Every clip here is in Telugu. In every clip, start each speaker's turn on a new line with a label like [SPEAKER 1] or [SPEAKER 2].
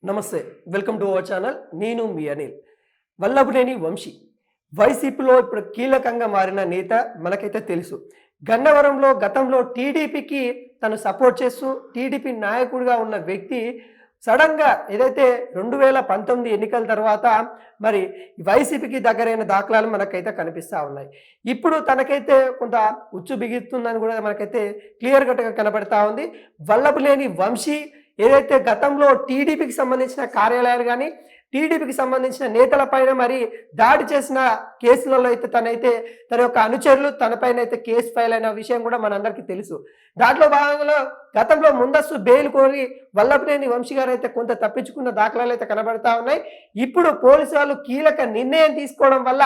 [SPEAKER 1] నమస్తే. Welcome to our channel. నేను మీ అనిల్. వల్లభనేని వంశీ వైసీపీలో ఇప్పుడు కీలకంగా మారిన నేత మనకైతే తెలుసు. గన్నవరంలో గతంలో టీడీపీకి తను సపోర్ట్ చేస్తూ టీడీపీ నాయకుడిగా ఉన్న వ్యక్తి సడన్గా ఏదైతే 2019 ఎన్నికల తర్వాత మరి వైసీపీకి దగ్గరైన దాఖలాలు మనకైతే కనిపిస్తూ ఉన్నాయి. ఇప్పుడు తనకైతే కొంత ఉచ్చు బిగుతుందని కూడా మనకైతే క్లియర్ కట్గా కనబడతా ఉంది. వల్లభనేని వంశీ ఏదైతే గతంలో టీడీపీకి సంబంధించిన కార్యాలయాలు కానీ టీడీపీకి సంబంధించిన నేతలపైన మరి దాడి చేసిన కేసులలో అయితే తన యొక్క అనుచరులు తనపైన అయితే కేసు ఫైల్ అయిన విషయం కూడా మనందరికీ తెలుసు. దాంట్లో భాగంగా గతంలో ముందస్తు బెయిల్ కోరి వల్లభనేని వంశీ గారు అయితే కొంత తప్పించుకున్న దాఖలాలు అయితే కనబడతా ఉన్నాయి. ఇప్పుడు పోలీసు వాళ్ళు కీలక నిర్ణయం తీసుకోవడం వల్ల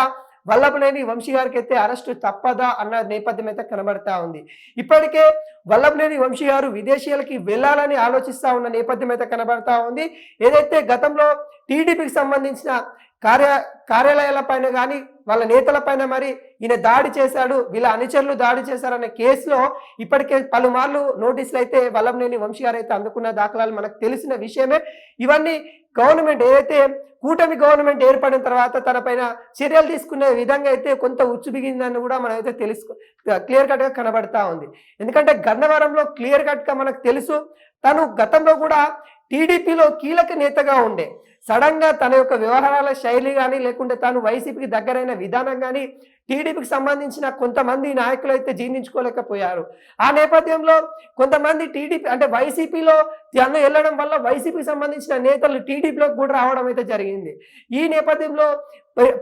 [SPEAKER 1] వల్లభనేని వంశీ గారికి అయితే అరెస్టు తప్పదా అన్న నేపథ్యం అయితే కనబడతా ఉంది. ఇప్పటికే వల్లభనేని వంశీ గారు విదేశీయులకి వెళ్ళాలని ఆలోచిస్తా ఉన్న నేపథ్యం అయితే కనబడతా ఉంది. ఏదైతే గతంలో టీడీపీకి సంబంధించిన కార్యాలయాల పైన కానీ వాళ్ళ నేతల పైన మరి ఈయన దాడి చేశాడు, వీళ్ళ అనుచరులు దాడి చేశారనే కేసులో ఇప్పటికే పలుమార్లు నోటీసులు అయితే వల్లభనేని వంశీ గారు అయితే అందుకున్న దాఖలాలు మనకు తెలిసిన విషయమే. ఇవన్నీ గవర్నమెంట్ ఏదైతే కూటమి గవర్నమెంట్ ఏర్పడిన తర్వాత తన పైన చర్యలు తీసుకునే విధంగా అయితే కొంత ఉచ్చు బిగిందని కూడా మనం అయితే క్లియర్ కట్గా కనబడతా ఉంది. ఎందుకంటే గన్నవరంలో క్లియర్ కట్గా మనకు తెలుసు తను గతంలో కూడా టీడీపీలో కీలక నేతగా ఉండే. సడన్గా తన యొక్క వ్యవహారాల శైలి కానీ లేకుంటే తాను వైసీపీకి దగ్గరైన విధానం కానీ టీడీపీకి సంబంధించిన కొంతమంది నాయకులు అయితే జీర్ణించుకోలేకపోయారు. ఆ నేపథ్యంలో కొంతమంది టీడీపీ అంటే వైసీపీలో తను వెళ్ళడం వల్ల వైసీపీకి సంబంధించిన నేతలు టీడీపీలోకి కూడా రావడం అయితే జరిగింది. ఈ నేపథ్యంలో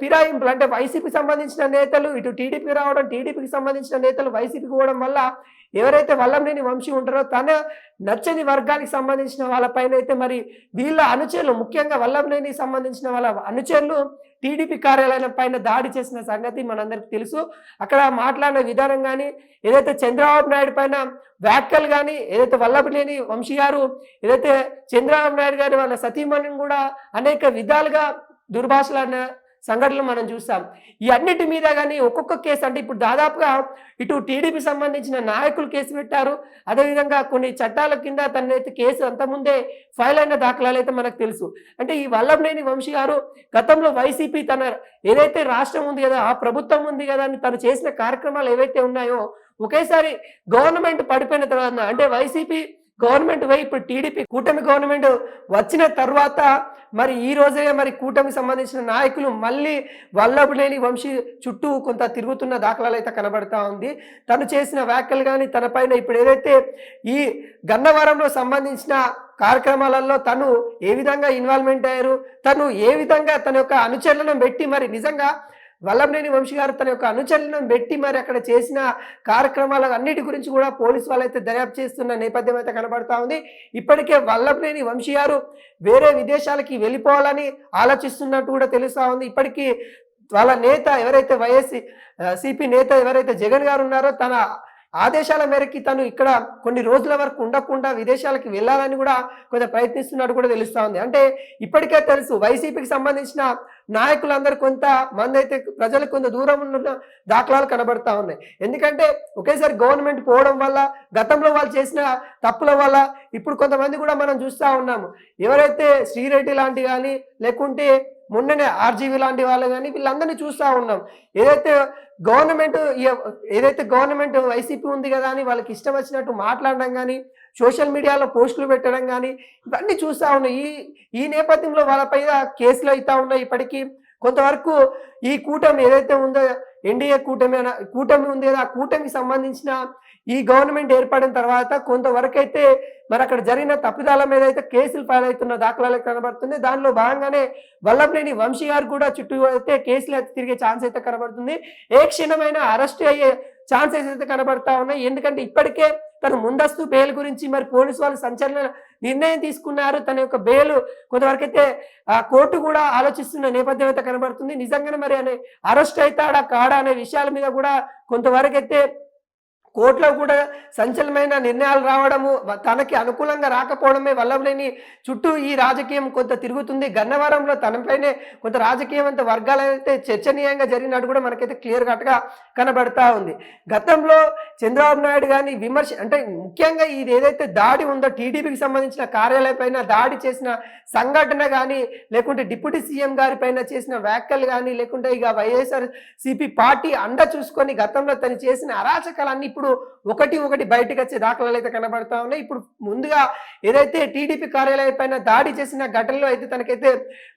[SPEAKER 1] ఫిరాయింపులు అంటే వైసీపీకి సంబంధించిన నేతలు ఇటు టీడీపీ రావడం, టీడీపీకి సంబంధించిన నేతలు వైసీపీకి పోవడం వల్ల ఎవరైతే వల్లభనేని వంశీ ఉంటారో తన నచ్చని వర్గానికి సంబంధించిన వాళ్ళపైన అయితే మరి వీళ్ళ అనుచరులు ముఖ్యంగా వల్లభనేని సంబంధించిన వాళ్ళ అనుచరులు టీడీపీ కార్యాలయం పైన దాడి చేసిన సంగతి మనందరికీ తెలుసు. అక్కడ మాట్లాడిన విధానం కానీ ఏదైతే చంద్రబాబు నాయుడు పైన వ్యాఖ్యలు కానీ ఏదైతే వల్లభనేని వంశీ గారు ఏదైతే చంద్రబాబు నాయుడు గారి వాళ్ళ సతీమణిని కూడా అనేక విధాలుగా దుర్భాషలాడిన సంఘటనలు మనం చూస్తాం. ఈ అన్నిటి మీద కానీ ఒక్కొక్క కేసు అంటే ఇప్పుడు దాదాపుగా ఇటు టీడీపీ సంబంధించిన నాయకులు కేసు పెట్టారు. అదేవిధంగా కొన్ని చట్టాల కింద తనైతే కేసు అంతకుముందే ఫైల్ అయిన దాఖలాలు అయితే మనకు తెలుసు. అంటే ఈ వల్లభనేని వంశీ గారు గతంలో వైసీపీ తన ఏదైతే రాష్ట్రం ఉంది కదా, ఆ ప్రభుత్వం ఉంది కదా అని తను చేసిన కార్యక్రమాలు ఏవైతే ఉన్నాయో ఒకేసారి గవర్నమెంట్ పడిపోయిన తర్వాత అంటే వైసీపీ గవర్నమెంట్ పోయి ఇప్పుడు టీడీపీ కూటమి గవర్నమెంట్ వచ్చిన తర్వాత మరి ఈ రోజే మరి కూటమికి సంబంధించిన నాయకులు మళ్ళీ వల్లభనేని వంశీ చుట్టూ కొంత తిరుగుతున్న దాఖలాలు అయితే కనబడతా ఉంది. తను చేసిన వ్యాఖ్యలు కానీ తన పైన ఇప్పుడు ఏదైతే ఈ గన్నవరంలో సంబంధించిన కార్యక్రమాలలో తను ఏ విధంగా ఇన్వాల్వ్మెంట్ అయ్యారు, తను ఏ విధంగా తన యొక్క అనుచరులను పెట్టి మరి నిజంగా వల్లభనేని వంశీ గారు తన యొక్క అనుచరులను పెట్టి మరి అక్కడ చేసిన కార్యక్రమాల అన్నిటి గురించి కూడా పోలీసు వాళ్ళైతే దర్యాప్తు చేస్తున్న నేపథ్యం అయితే కనబడతా ఉంది. ఇప్పటికే వల్లభనేని వంశీ గారు వేరే విదేశాలకి వెళ్ళిపోవాలని ఆలోచిస్తున్నట్టు కూడా తెలుస్తూ ఉంది. ఇప్పటికీ వాళ్ళ నేత ఎవరైతే సిపి నేత ఎవరైతే జగన్ గారు ఉన్నారో తన ఆదేశాల మేరకి తను ఇక్కడ కొన్ని రోజుల వరకు ఉండకుండా విదేశాలకు వెళ్ళాలని కూడా కొంచెం ప్రయత్నిస్తున్నట్టు కూడా తెలుస్తూ ఉంది. అంటే ఇప్పటికే తెలుసు వైసీపీకి సంబంధించిన నాయకులందరూ కొంత మంది అయితే ప్రజలకు కొంత దూరం ఉన్న దాఖలాలు కనబడతా ఉన్నాయి. ఎందుకంటే ఒకేసారి గవర్నమెంట్ పోవడం వల్ల గతంలో వాళ్ళు చేసిన తప్పుల వల్ల ఇప్పుడు కొంతమంది కూడా మనం చూస్తూ ఉన్నాము. ఎవరైతే శ్రీరెడ్డి లాంటి కానీ లేకుంటే మొన్ననే ఆర్జీవీ లాంటి వాళ్ళు కానీ వీళ్ళందరినీ చూస్తూ ఉన్నాం. ఏదైతే గవర్నమెంట్ వైసీపీ ఉంది కదా అని వాళ్ళకి ఇష్టం వచ్చినట్టు మాట్లాడడం కానీ సోషల్ మీడియాలో పోస్టులు పెట్టడం కానీ ఇవన్నీ చూస్తూ ఉన్నాయి. ఈ నేపథ్యంలో వాళ్ళపైన కేసులు అవుతా ఉన్నాయి. ఇప్పటికీ కొంతవరకు ఈ కూటమి ఏదైతే ఉందో ఎన్డీఏ కూటమి ఉంది కదా, ఆ కూటమికి సంబంధించిన ఈ గవర్నమెంట్ ఏర్పడిన తర్వాత కొంతవరకు అయితే మరి అక్కడ జరిగిన తప్పిదాల మీద అయితే కేసులు ఫైల్ అవుతున్న దాఖలాలు కనబడుతుంది. దానిలో భాగంగానే వల్లభనేని వంశీ గారు కూడా చుట్టూ అయితే కేసులు అయితే తిరిగే ఛాన్స్ అయితే కనబడుతుంది. ఏ క్షణమైనా అరెస్ట్ అయ్యే ఛాన్సెస్ అయితే కనబడతా ఉన్నాయి. ఎందుకంటే ఇప్పటికే తను ముందస్తు బెయిల్ గురించి మరి పోలీసు వాళ్ళు సంచలన నిర్ణయం తీసుకున్నారు. తన యొక్క బెయిల్ కొంతవరకు అయితే కోర్టు కూడా ఆలోచిస్తున్న నేపథ్యం అయితే కనబడుతుంది. నిజంగానే మరి అరెస్ట్ అవుతాడా కాడా అనే విషయాల మీద కూడా కొంతవరకు అయితే కోర్టులో కూడా సంచలనమైన నిర్ణయాలు రావడము, తనకి అనుకూలంగా రాకపోవడమే వల్లభనేని చుట్టూ ఈ రాజకీయం కొంత తిరుగుతుంది. గన్నవరంలో తనపైనే కొంత రాజకీయవంత వర్గాలైతే చర్చనీయంగా జరిగినట్టు కూడా మనకైతే క్లియర్ కట్గా కనబడతా ఉంది. గతంలో చంద్రబాబు నాయుడు గారిని విమర్శ అంటే ముఖ్యంగా ఇది ఏదైతే దాడి ఉందో టీడీపీకి సంబంధించిన కార్యాలయం పైన దాడి చేసిన సంఘటన కానీ, లేకుంటే డిప్యూటీ సీఎం గారి పైన చేసిన వ్యాఖ్యలు కానీ, లేకుంటే ఇక వైఎస్ఆర్ సిపి పార్టీ అండ చూసుకొని గతంలో తను చేసిన అరాచకాలన్నీ ఇప్పుడు ఒకటి బయటకు వచ్చే దాఖలాలు అయితే కనబడతా ఉన్నాయి. ఇప్పుడు ముందుగా ఏదైతే టీడీపీ కార్యాలయం పైన దాడి చేసిన ఘటనలో అయితే తనకైతే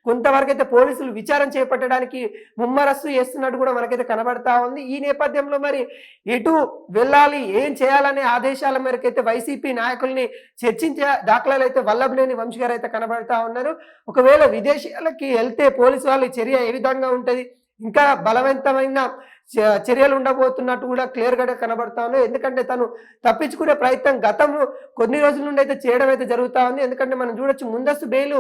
[SPEAKER 1] కొంతవరకు అయితే పోలీసులు విచారణ చేపట్టడానికి ముమ్మరస్సు చేస్తున్నట్టు కూడా మనకైతే కనబడతా ఉంది. ఈ నేపథ్యంలో మరి ఎటు వెళ్ళాలి, ఏం చేయాలనే ఆదేశాల మేరకు అయితే వైసీపీ నాయకుల్ని చర్చించే దాఖలాలు అయితే వల్లభనేని వంశీ గారు అయితే కనబడతా ఉన్నారు. ఒకవేళ విదేశాలకి వెళ్తే పోలీసు వాళ్ళ చర్య ఏ విధంగా ఉంటుంది, ఇంకా బలవంతమైన చర్యలు ఉండబోతున్నట్టు కూడా క్లియర్గా కనబడతా ఉన్నాయి. ఎందుకంటే తను తప్పించుకునే ప్రయత్నం గతంలో కొన్ని రోజుల నుండి అయితే చేయడం అయితే జరుగుతూ ఉంది. ఎందుకంటే మనం చూడొచ్చు, ముందస్తు బెయిల్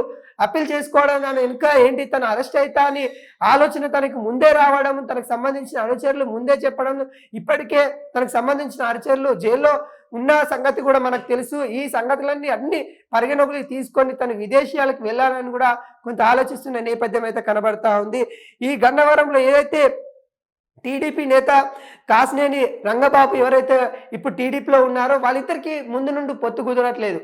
[SPEAKER 1] అప్పీల్ చేసుకోవడం ఇంకా ఏంటి, తను అరెస్ట్ అవుతా అని ఆలోచన తనకి ముందే రావడం, తనకు సంబంధించిన అనుచరులు ముందే చెప్పడం, ఇప్పటికే తనకు సంబంధించిన అనుచరులు జైల్లో ఉన్న సంగతి కూడా మనకు తెలుసు. ఈ సంగతులన్నీ అన్ని పరిగణలోకి తీసుకొని తను విదేశీయాలకు వెళ్ళాలని కూడా కొంత ఆలోచిస్తున్న నేపథ్యం అయితే కనబడతా ఉంది. ఈ గన్నవరంలో ఏదైతే టీడీపీ నేత కాసినేని రంగబాబు ఎవరైతే ఇప్పుడు టీడీపీలో ఉన్నారో వాళ్ళిద్దరికీ ముందు నుండి పొత్తు కుదరట్లేదు.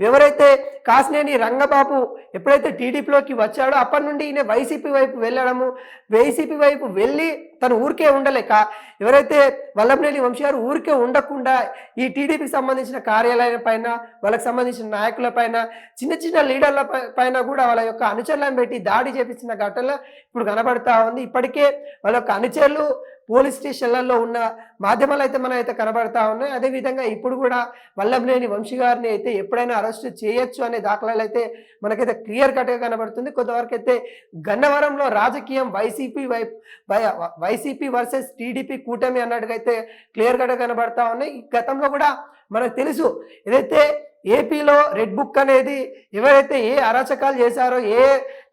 [SPEAKER 1] ఎవరైతే కాసినేని రంగబాబు ఎప్పుడైతే టీడీపీలోకి వచ్చాడో అప్పటి నుండి ఈయన వైసీపీ వైపు వెళ్ళడము, వైసీపీ వైపు వెళ్ళి తను ఊరికే ఉండలేక ఎవరైతే వల్లభనేని వంశీ గారు ఊరికే ఉండకుండా ఈ టీడీపీకి సంబంధించిన కార్యాలయం పైన, వాళ్ళకి సంబంధించిన నాయకుల పైన, చిన్న లీడర్ల పైన కూడా వాళ్ళ యొక్క అనుచరులను పెట్టి దాడి చేపించిన ఘటనలు ఇప్పుడు కనబడతా ఉంది. ఇప్పటికే వాళ్ళ యొక్క అనుచరులు పోలీస్ స్టేషన్లలో ఉన్న మాధ్యమాలు అయితే మనం అయితే కనబడతా ఉన్నాయి. అదేవిధంగా ఇప్పుడు కూడా వల్లభనేని వంశీ గారిని అయితే ఎప్పుడైనా అరెస్ట్ చేయొచ్చు అనే దాఖలాలు అయితే మనకైతే క్లియర్ కట్గా కనబడుతుంది. కొంతవరకు అయితే గన్నవరంలో రాజకీయం వైసీపీ వర్సెస్ టీడీపీ కూటమి అన్నట్టుగా అయితే క్లియర్ కట్గా కనబడతా ఉన్నాయి. గతంలో కూడా మనకు తెలుసు, ఏదైతే ఏపీలో రెడ్ బుక్ అనేది ఎవరైతే ఏ అరాచకాలు చేశారో, ఏ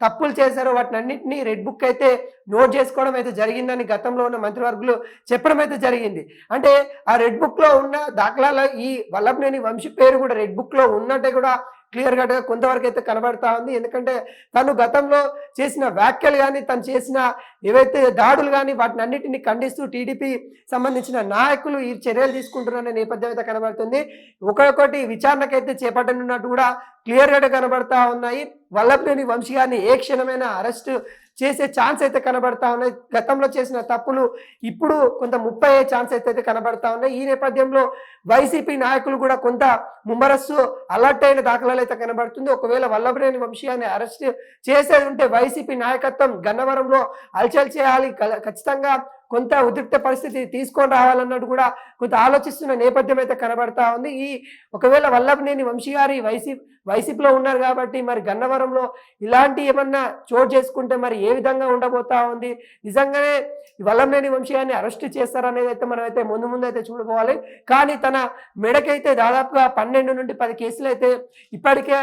[SPEAKER 1] తప్పులు చేశారో వాటిని అన్నింటినీ రెడ్ బుక్ అయితే నోట్ చేసుకోవడం అయితే జరిగిందని గతంలో ఉన్న మంత్రివర్గులు చెప్పడం అయితే జరిగింది. అంటే ఆ రెడ్ బుక్లో ఉన్న దాఖలాల ఈ వల్లభనేని వంశీ పేరు కూడా రెడ్ బుక్లో ఉన్నట్టే కూడా క్లియర్ కట్గా కొంతవరకు అయితే కనబడతా ఉంది. ఎందుకంటే తను గతంలో చేసిన వ్యాఖ్యలు కానీ, తను చేసిన ఏవైతే దాడులు కానీ వాటిని అన్నింటినీ ఖండిస్తూ టీడీపీ సంబంధించిన నాయకులు ఈ చర్యలు తీసుకుంటున్న నేపథ్యం అయితే కనబడుతుంది. ఒక్కొక్కటి విచారణకైతే చేపట్టనున్నట్టు కూడా క్లియర్గా కనబడతా ఉన్నాయి. వల్లభనేని వంశీ గారిని ఏ క్షణమైనా అరెస్ట్ చేసే ఛాన్స్ అయితే కనబడతా ఉన్నాయి. గతంలో చేసిన తప్పులు ఇప్పుడు కొంత ముప్పై ఛాన్స్ అయితే కనబడతా ఉన్నాయి. ఈ నేపథ్యంలో వైసీపీ నాయకులు కూడా కొంత ముమ్మరస్సు అలర్ట్ అయిన దాఖలాలు అయితే కనబడుతుంది. ఒకవేళ వల్లభనేని వంశీ గారిని అరెస్ట్ చేసేది ఉంటే వైసీపీ నాయకత్వం గన్నవరంలో హల్చల్ చేయాలి, ఖచ్చితంగా కొంత ఉద్రిక్త పరిస్థితి తీసుకొని రావాలన్నట్టు కూడా కొంత ఆలోచిస్తున్న నేపథ్యం అయితే కనబడతా ఉంది. ఈ ఒకవేళ వల్లభనేని వంశీ గారి వైసీపీలో ఉన్నారు కాబట్టి మరి గన్నవరంలో ఇలాంటి ఏమన్నా చోటు చేసుకుంటే మరి ఏ విధంగా ఉండబోతా ఉంది, నిజంగానే వల్లభనేని వంశీ గారిని అరెస్ట్ చేస్తారనేది అయితే మనం అయితే ముందు అయితే చూడబోవాలి. కానీ తన మెడకైతే దాదాపుగా 12 నుండి 10 కేసులు అయితే ఇప్పటికే